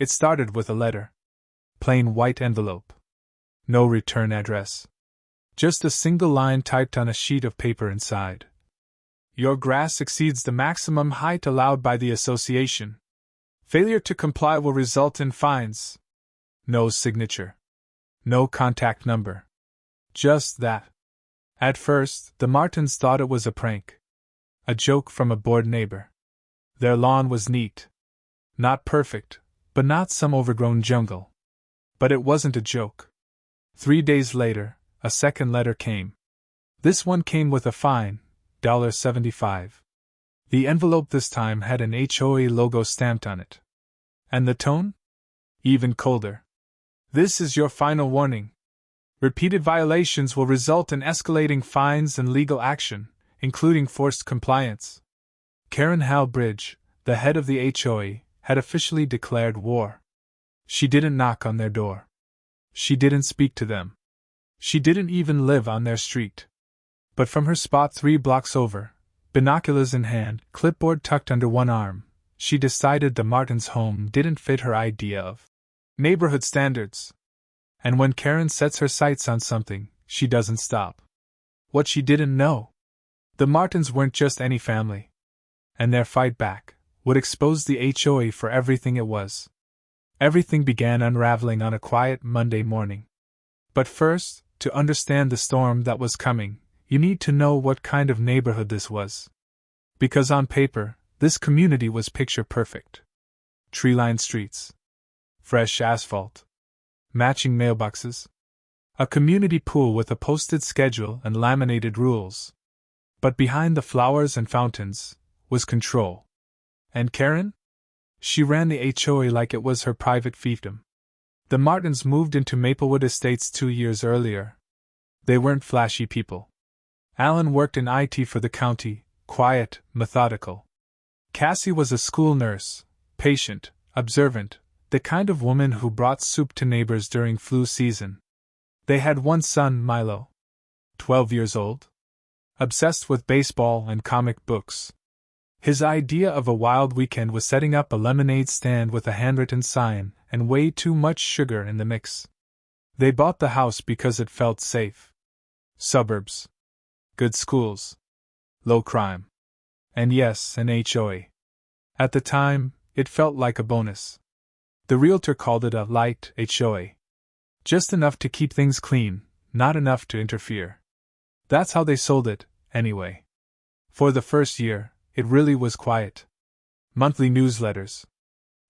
It started with a letter. Plain white envelope. No return address. Just a single line typed on a sheet of paper inside. Your grass exceeds the maximum height allowed by the association. Failure to comply will result in fines. No signature. No contact number. Just that. At first, the Martins thought it was a prank. A joke from a bored neighbor. Their lawn was neat. Not perfect, but not some overgrown jungle. But it wasn't a joke. 3 days later, a second letter came. This one came with a fine, $75. The envelope this time had an HOA logo stamped on it. And the tone? Even colder. This is your final warning. Repeated violations will result in escalating fines and legal action, including forced compliance. Karen Halbridge, the head of the HOA, had officially declared war. She didn't knock on their door. She didn't speak to them. She didn't even live on their street. But from her spot 3 blocks over, binoculars in hand, clipboard tucked under one arm, she decided the Martins' home didn't fit her idea of neighborhood standards. And when Karen sets her sights on something, she doesn't stop. What she didn't know: the Martins weren't just any family. And their fight back would expose the HOA for everything it was. Everything began unraveling on a quiet Monday morning. But first, to understand the storm that was coming, you need to know what kind of neighborhood this was. Because on paper, this community was picture perfect. Tree-lined streets. Fresh asphalt. Matching mailboxes. A community pool with a posted schedule and laminated rules. But behind the flowers and fountains was control. And Karen? She ran the HOA like it was her private fiefdom. The Martins moved into Maplewood Estates 2 years earlier. They weren't flashy people. Alan worked in IT for the county, quiet, methodical. Cassie was a school nurse, patient, observant, the kind of woman who brought soup to neighbors during flu season. They had one son, Milo. 12 years old. Obsessed with baseball and comic books. His idea of a wild weekend was setting up a lemonade stand with a handwritten sign and way too much sugar in the mix. They bought the house because it felt safe. Suburbs. Good schools. Low crime. And yes, an HOA. At the time, it felt like a bonus. The realtor called it a light HOA. Just enough to keep things clean, not enough to interfere. That's how they sold it, anyway. For the first year, it really was quiet. Monthly newsletters.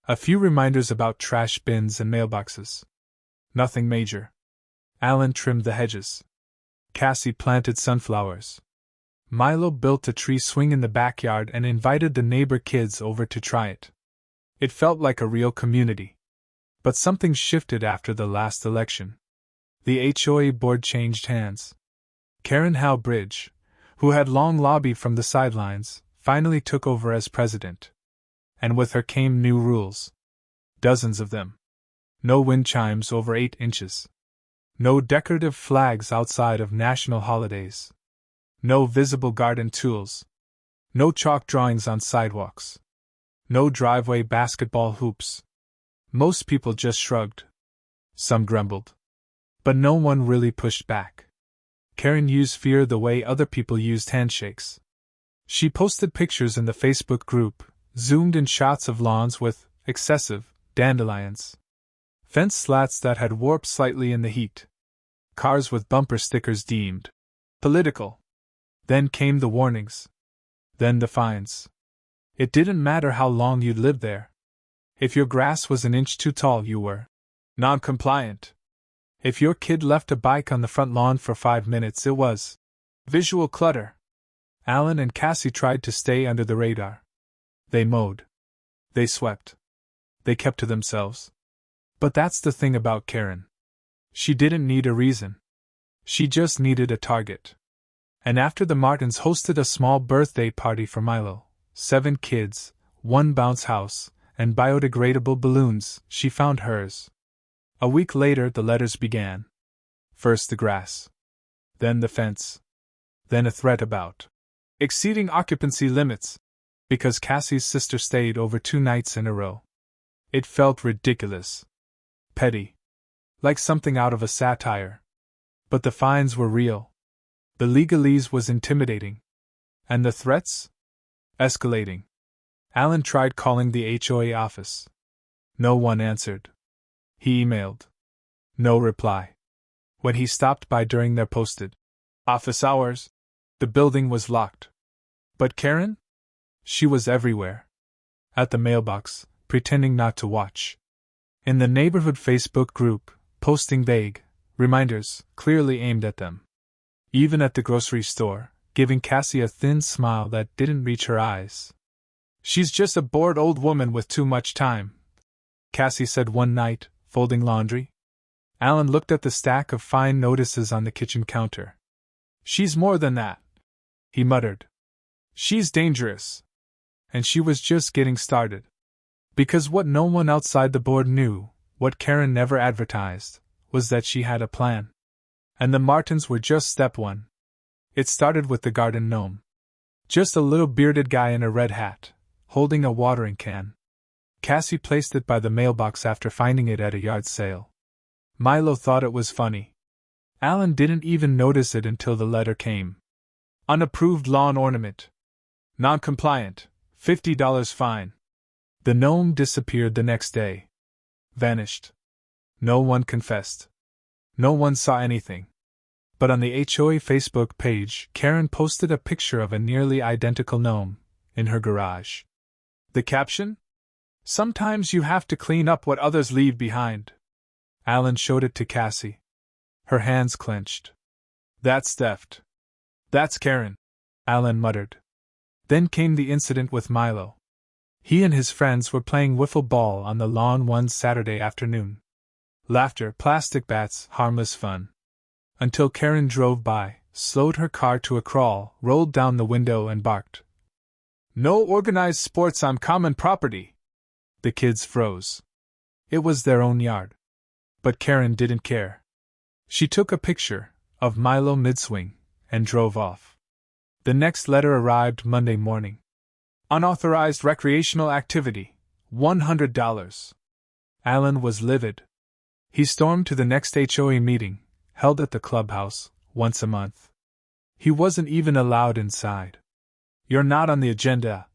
A few reminders about trash bins and mailboxes. Nothing major. Alan trimmed the hedges. Cassie planted sunflowers. Milo built a tree swing in the backyard and invited the neighbor kids over to try it. It felt like a real community. But something shifted after the last election. The HOA board changed hands. Karen Halbridge, who had long lobbied from the sidelines, finally took over as president. And with her came new rules. Dozens of them. No wind chimes over 8 inches. No decorative flags outside of national holidays. No visible garden tools. No chalk drawings on sidewalks. No driveway basketball hoops. Most people just shrugged. Some grumbled. But no one really pushed back. Karen used fear the way other people used handshakes. She posted pictures in the Facebook group, zoomed in shots of lawns with excessive dandelions. Fence slats that had warped slightly in the heat. Cars with bumper stickers deemed political. Then came the warnings. Then the fines. It didn't matter how long you'd lived there. If your grass was an inch too tall, you were non-compliant. If your kid left a bike on the front lawn for 5 minutes, it was visual clutter. Alan and Cassie tried to stay under the radar. They mowed. They swept. They kept to themselves. But that's the thing about Karen. She didn't need a reason. She just needed a target. And after the Martins hosted a small birthday party for Milo, 7 kids, 1 bounce house, and biodegradable balloons, she found hers. A week later, the letters began. First the grass. Then the fence. Then a threat about exceeding occupancy limits, because Cassie's sister stayed over 2 nights in a row. It felt ridiculous. Petty. Like something out of a satire. But the fines were real. The legalese was intimidating. And the threats? Escalating. Alan tried calling the HOA office. No one answered. He emailed. No reply. When he stopped by during their posted office hours, the building was locked. But Karen? She was everywhere. At the mailbox, pretending not to watch. In the neighborhood Facebook group, posting vague reminders clearly aimed at them. Even at the grocery store, giving Cassie a thin smile that didn't reach her eyes. She's just a bored old woman with too much time, Cassie said one night, folding laundry. Alan looked at the stack of fine notices on the kitchen counter. She's more than that, he muttered. She's dangerous. And she was just getting started. Because what no one outside the board knew, what Karen never advertised, was that she had a plan. And the Martins were just step one. It started with the garden gnome. Just a little bearded guy in a red hat, holding a watering can. Cassie placed it by the mailbox after finding it at a yard sale. Milo thought it was funny. Alan didn't even notice it until the letter came. Unapproved lawn ornament. Non-compliant. $50 fine. The gnome disappeared the next day. Vanished. No one confessed. No one saw anything. But on the HOA Facebook page, Karen posted a picture of a nearly identical gnome, in her garage. The caption? Sometimes you have to clean up what others leave behind. Alan showed it to Cassie. Her hands clenched. That's theft. That's Karen, Alan muttered. Then came the incident with Milo. He and his friends were playing wiffle ball on the lawn one Saturday afternoon. Laughter, plastic bats, harmless fun. Until Karen drove by, slowed her car to a crawl, rolled down the window and barked. No organized sports on common property. The kids froze. It was their own yard. But Karen didn't care. She took a picture of Milo mid-swing and drove off. The next letter arrived Monday morning. Unauthorized recreational activity, $100. Alan was livid. He stormed to the next HOA meeting, held at the clubhouse, once a month. He wasn't even allowed inside. You're not on the agenda,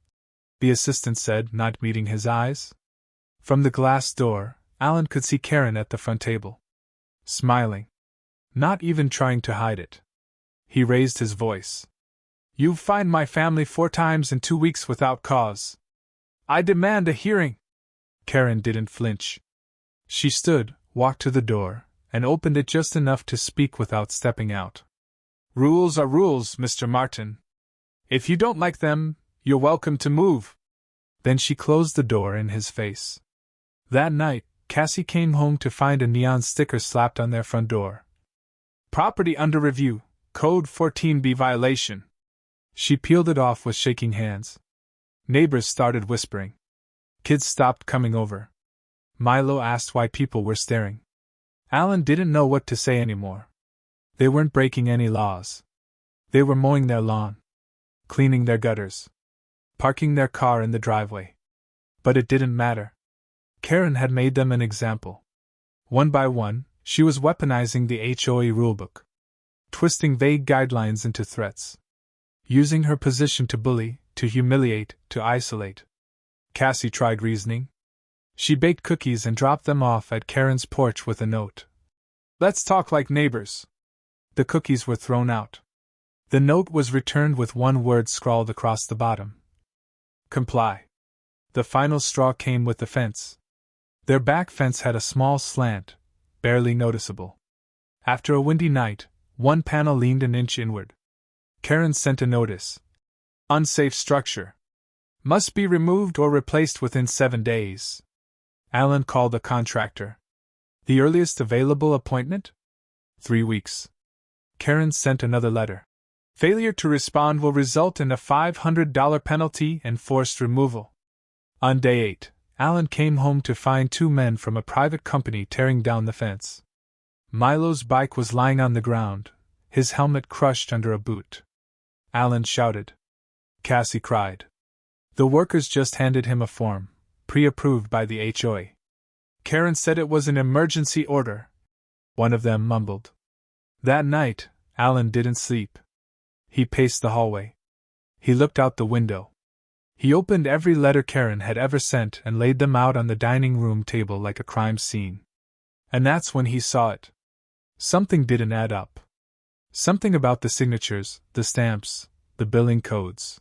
the assistant said, not meeting his eyes. From the glass door, Alan could see Karen at the front table. Smiling. Not even trying to hide it. He raised his voice. You've fined my family 4 times in 2 weeks without cause. I demand a hearing. Karen didn't flinch. She stood, walked to the door, and opened it just enough to speak without stepping out. Rules are rules, Mr. Martin. If you don't like them, you're welcome to move. Then she closed the door in his face. That night, Cassie came home to find a neon sticker slapped on their front door. Property under review, Code 14B violation. She peeled it off with shaking hands. Neighbors started whispering. Kids stopped coming over. Milo asked why people were staring. Alan didn't know what to say anymore. They weren't breaking any laws. They were mowing their lawn, cleaning their gutters, parking their car in the driveway. But it didn't matter. Karen had made them an example. One by one, she was weaponizing the HOA rulebook, twisting vague guidelines into threats, using her position to bully, to humiliate, to isolate. Cassie tried reasoning. She baked cookies and dropped them off at Karen's porch with a note. Let's talk like neighbors. The cookies were thrown out. The note was returned with one word scrawled across the bottom. Comply. The final straw came with the fence. Their back fence had a small slant, barely noticeable. After a windy night, one panel leaned an inch inward. Karen sent a notice. Unsafe structure. Must be removed or replaced within 7 days. Alan called the contractor. The earliest available appointment? 3 weeks. Karen sent another letter. Failure to respond will result in a $500 penalty and forced removal. On day 8, Alan came home to find 2 men from a private company tearing down the fence. Milo's bike was lying on the ground, his helmet crushed under a boot. Alan shouted. Cassie cried. The workers just handed him a form, pre-approved by the HOA. Karen said it was an emergency order. One of them mumbled. That night, Alan didn't sleep. He paced the hallway. He looked out the window. He opened every letter Karen had ever sent and laid them out on the dining room table like a crime scene. And that's when he saw it. Something didn't add up. Something about the signatures, the stamps, the billing codes.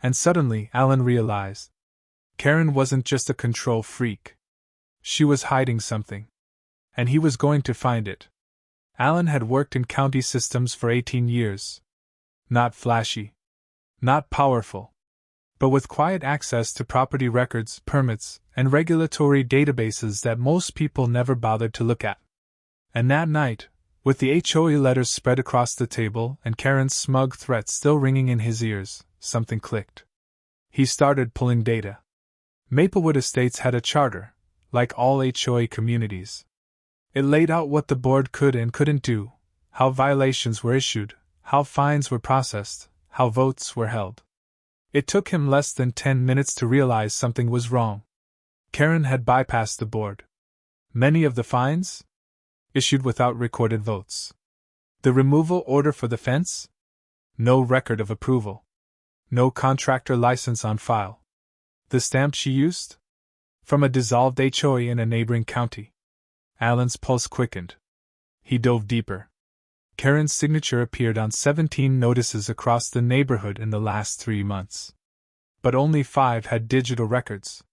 And suddenly, Alan realized. Karen wasn't just a control freak. She was hiding something. And he was going to find it. Alan had worked in county systems for 18 years. Not flashy. Not powerful. But with quiet access to property records, permits, and regulatory databases that most people never bothered to look at. And that night, with the HOA letters spread across the table and Karen's smug threats still ringing in his ears, something clicked. He started pulling data. Maplewood Estates had a charter, like all HOA communities. It laid out what the board could and couldn't do, how violations were issued, how fines were processed, how votes were held. It took him less than 10 minutes to realize something was wrong. Karen had bypassed the board. Many of the fines? Issued without recorded votes. The removal order for the fence? No record of approval. No contractor license on file. The stamp she used? From a dissolved HOA in a neighboring county. Alan's pulse quickened. He dove deeper. Karen's signature appeared on 17 notices across the neighborhood in the last 3 months. But only 5 had digital records.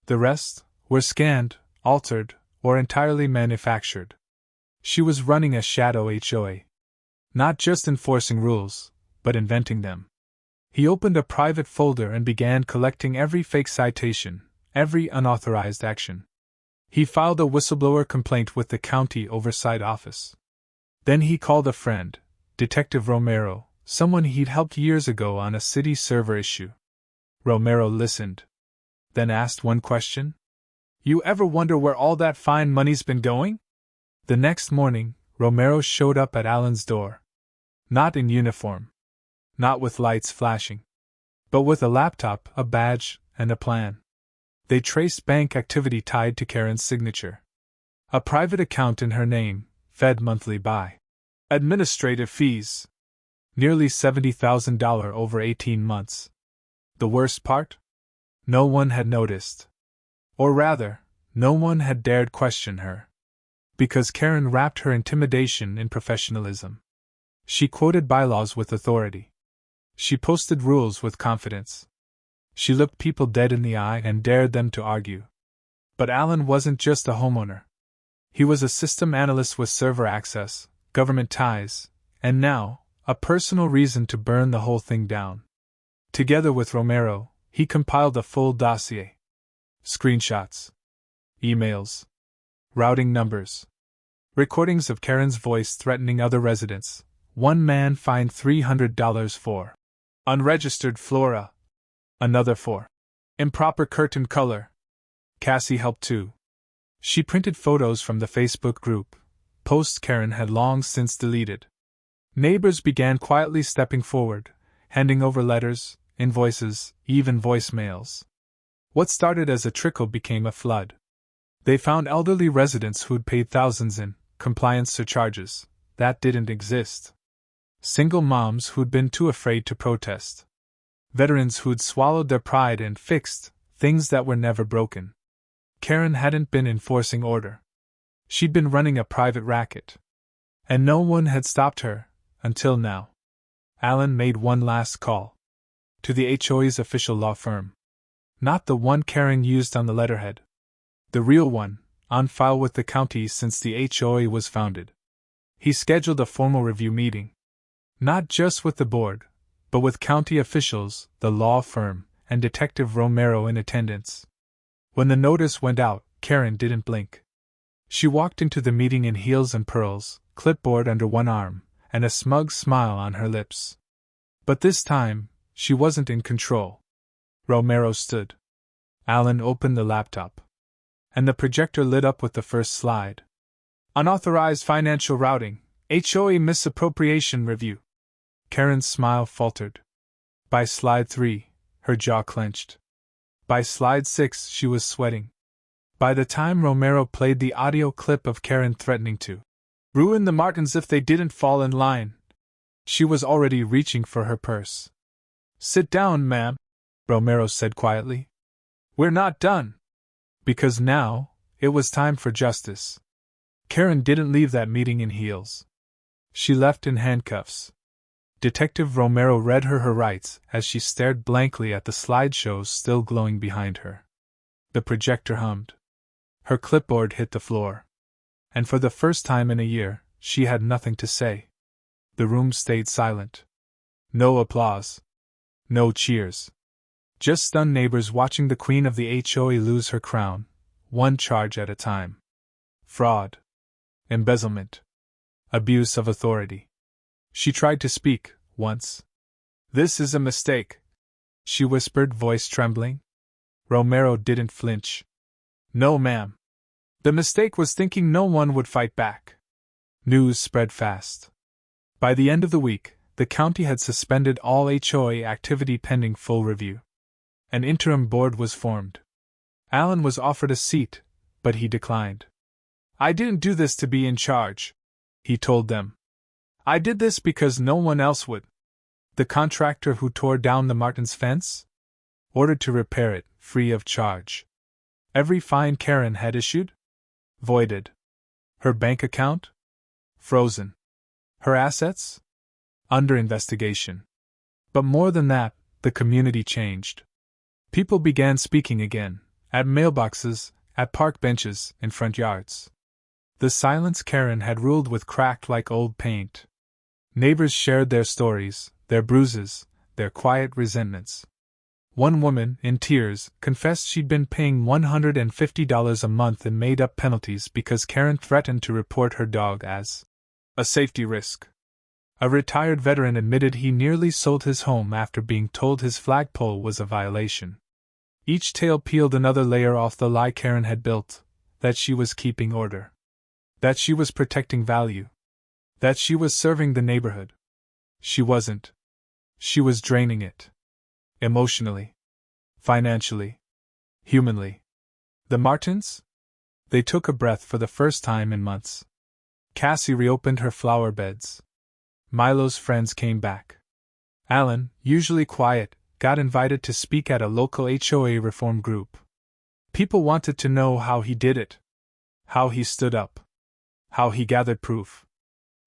The rest were scanned, altered, or entirely manufactured. She was running a shadow HOA. Not just enforcing rules, but inventing them. He opened a private folder and began collecting every fake citation, every unauthorized action. He filed a whistleblower complaint with the county oversight office. Then he called a friend, Detective Romero, someone he'd helped years ago on a city server issue. Romero listened. Then asked one question. You ever wonder where all that fine money's been going? The next morning, Romero showed up at Alan's door. Not in uniform. Not with lights flashing. But with a laptop, a badge, and a plan. They traced bank activity tied to Karen's signature. A private account in her name, fed monthly by administrative fees. Nearly $70,000 over 18 months. The worst part? No one had noticed. Or rather, no one had dared question her. Because Karen wrapped her intimidation in professionalism. She quoted bylaws with authority. She posted rules with confidence. She looked people dead in the eye and dared them to argue. But Alan wasn't just a homeowner. He was a system analyst with server access, government ties, and now, a personal reason to burn the whole thing down. Together with Romero, he compiled a full dossier. Screenshots. Emails. Routing numbers. Recordings of Karen's voice threatening other residents. One man fined $300 for unregistered flora. Another for improper curtain color. Cassie helped too. She printed photos from the Facebook group, posts Karen had long since deleted. Neighbors began quietly stepping forward, handing over letters, invoices, even voicemails. What started as a trickle became a flood. They found elderly residents who'd paid thousands in compliance surcharges that didn't exist. Single moms who'd been too afraid to protest. Veterans who'd swallowed their pride and fixed things that were never broken. Karen hadn't been enforcing order. She'd been running a private racket. And no one had stopped her, until now. Alan made one last call. To the HOA's official law firm. Not the one Karen used on the letterhead. The real one, on file with the county since the HOA was founded. He scheduled a formal review meeting. Not just with the board, but with county officials, the law firm, and Detective Romero in attendance. When the notice went out, Karen didn't blink. She walked into the meeting in heels and pearls, clipboard under one arm, and a smug smile on her lips. But this time, she wasn't in control. Romero stood. Alan opened the laptop. And the projector lit up with the first slide. Unauthorized financial routing, HOA misappropriation review. Karen's smile faltered. By slide 3, her jaw clenched. By slide 6, she was sweating. By the time Romero played the audio clip of Karen threatening to ruin the Martins if they didn't fall in line, she was already reaching for her purse. "Sit down, ma'am," Romero said quietly. "We're not done." Because now, it was time for justice. Karen didn't leave that meeting in heels. She left in handcuffs. Detective Romero read her rights as she stared blankly at the slideshows still glowing behind her. The projector hummed. Her clipboard hit the floor. And for the first time in a year, she had nothing to say. The room stayed silent. No applause. No cheers. Just stunned neighbors watching the queen of the HOA lose her crown, one charge at a time. Fraud. Embezzlement. Abuse of authority. She tried to speak, once. "This is a mistake," she whispered, voice trembling. Romero didn't flinch. "No, ma'am. The mistake was thinking no one would fight back." News spread fast. By the end of the week, the county had suspended all HOA activity pending full review. An interim board was formed. Alan was offered a seat, but he declined. "I didn't do this to be in charge," he told them. "I did this because no one else would." The contractor who tore down the Martins' fence? Ordered to repair it, free of charge. Every fine Karen had issued? Voided. Her bank account? Frozen. Her assets? Under investigation. But more than that, the community changed. People began speaking again, at mailboxes, at park benches, in front yards. The silence Karen had ruled with cracked like old paint. Neighbors shared their stories, their bruises, their quiet resentments. One woman, in tears, confessed she'd been paying $150 a month in made-up penalties because Karen threatened to report her dog as a safety risk. A retired veteran admitted he nearly sold his home after being told his flagpole was a violation. Each tale peeled another layer off the lie Karen had built, that she was keeping order. That she was protecting value. That she was serving the neighborhood. She wasn't. She was draining it. Emotionally. Financially. Humanly. The Martins? They took a breath for the first time in months. Cassie reopened her flower beds. Milo's friends came back. Alan, usually quiet, got invited to speak at a local HOA reform group. People wanted to know how he did it. How he stood up. How he gathered proof.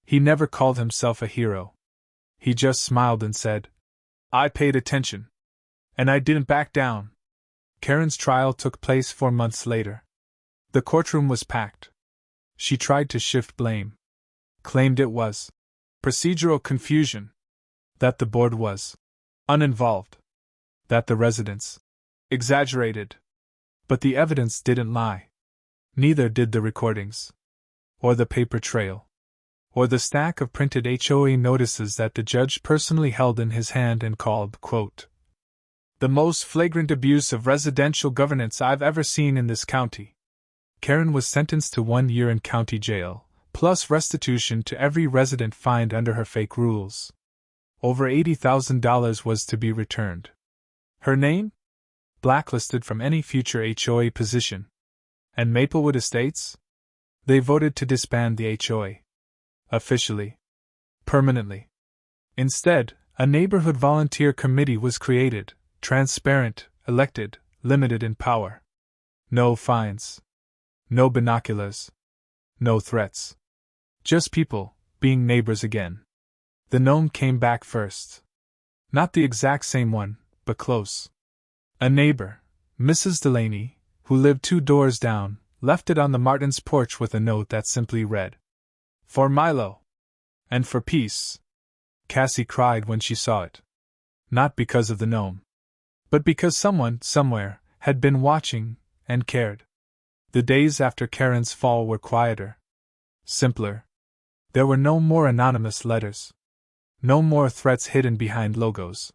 He never called himself a hero. He just smiled and said, "I paid attention. And I didn't back down." Karen's trial took place 4 months later. The courtroom was packed. She tried to shift blame. Claimed it was procedural confusion. That the board was uninvolved. That the residents exaggerated. But the evidence didn't lie. Neither did the recordings. Or the paper trail. Or the stack of printed HOA notices that the judge personally held in his hand and called, quote, "the most flagrant abuse of residential governance I've ever seen in this county." Karen was sentenced to 1 year in county jail, plus restitution to every resident fined under her fake rules. Over $80,000 was to be returned. Her name? Blacklisted from any future HOA position. And Maplewood Estates? They voted to disband the HOA. Officially. Permanently. Instead, a neighborhood volunteer committee was created, transparent, elected, limited in power. No fines. No binoculars. No threats. Just people, being neighbors again. The gnome came back first. Not the exact same one, but close. A neighbor, Mrs. Delaney, who lived 2 doors down, left it on the Martins' porch with a note that simply read, "For Milo. And for peace." Cassie cried when she saw it. Not because of the gnome. But because someone, somewhere, had been watching, and cared. The days after Karen's fall were quieter. Simpler. There were no more anonymous letters. No more threats hidden behind logos.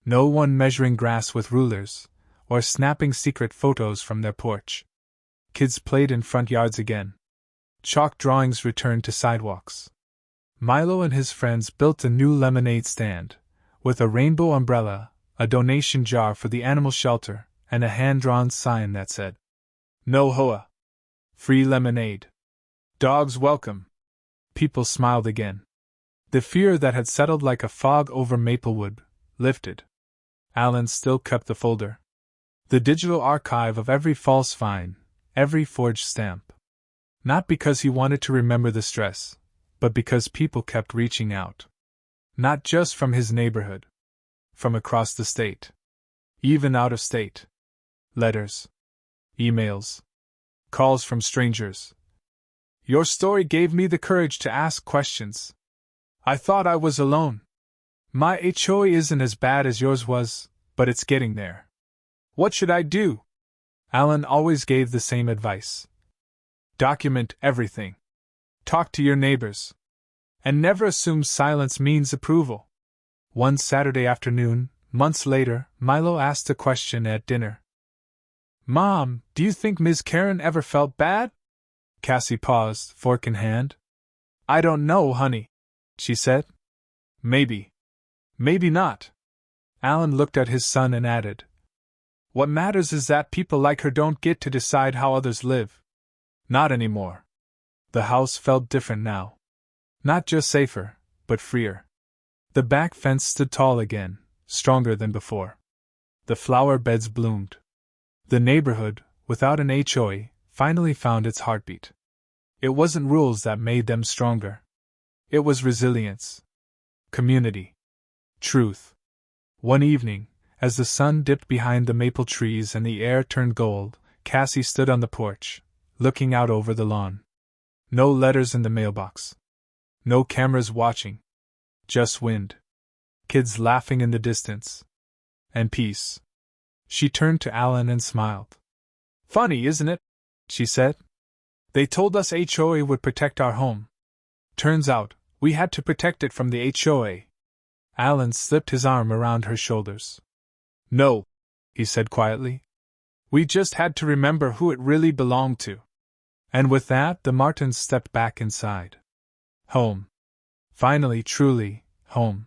No one measuring grass with rulers, or snapping secret photos from their porch. Kids played in front yards again. Chalk drawings returned to sidewalks. Milo and his friends built a new lemonade stand, with a rainbow umbrella, a donation jar for the animal shelter, and a hand-drawn sign that said, "No HOA. Free lemonade. Dogs welcome." People smiled again. The fear that had settled like a fog over Maplewood lifted. Alan still kept the folder. The digital archive of every false fine, every forged stamp. Not because he wanted to remember the stress, but because people kept reaching out. Not just from his neighborhood. From across the state. Even out of state. Letters. Emails. Calls from strangers. "Your story gave me the courage to ask questions. I thought I was alone. My HOA isn't as bad as yours was, but it's getting there. What should I do?" Alan always gave the same advice. Document everything. Talk to your neighbors. And never assume silence means approval. One Saturday afternoon, months later, Milo asked a question at dinner. "Mom, do you think Ms. Karen ever felt bad?" Cassie paused, fork in hand. "I don't know, honey," she said. "Maybe. Maybe not." Alan looked at his son and added, "What matters is that people like her don't get to decide how others live. Not anymore." The house felt different now. Not just safer, but freer. The back fence stood tall again, stronger than before. The flower beds bloomed. The neighborhood, without an HOA, finally found its heartbeat. It wasn't rules that made them stronger. It was resilience. Community. Truth. One evening, as the sun dipped behind the maple trees and the air turned gold, Cassie stood on the porch, looking out over the lawn. No letters in the mailbox. No cameras watching. Just wind. Kids laughing in the distance. And peace. She turned to Alan and smiled. "Funny, isn't it?" she said. "They told us HOA would protect our home. Turns out, we had to protect it from the HOA. Alan slipped his arm around her shoulders. "No," he said quietly. "We just had to remember who it really belonged to." And with that, the Martins stepped back inside. Home. Finally, truly, home.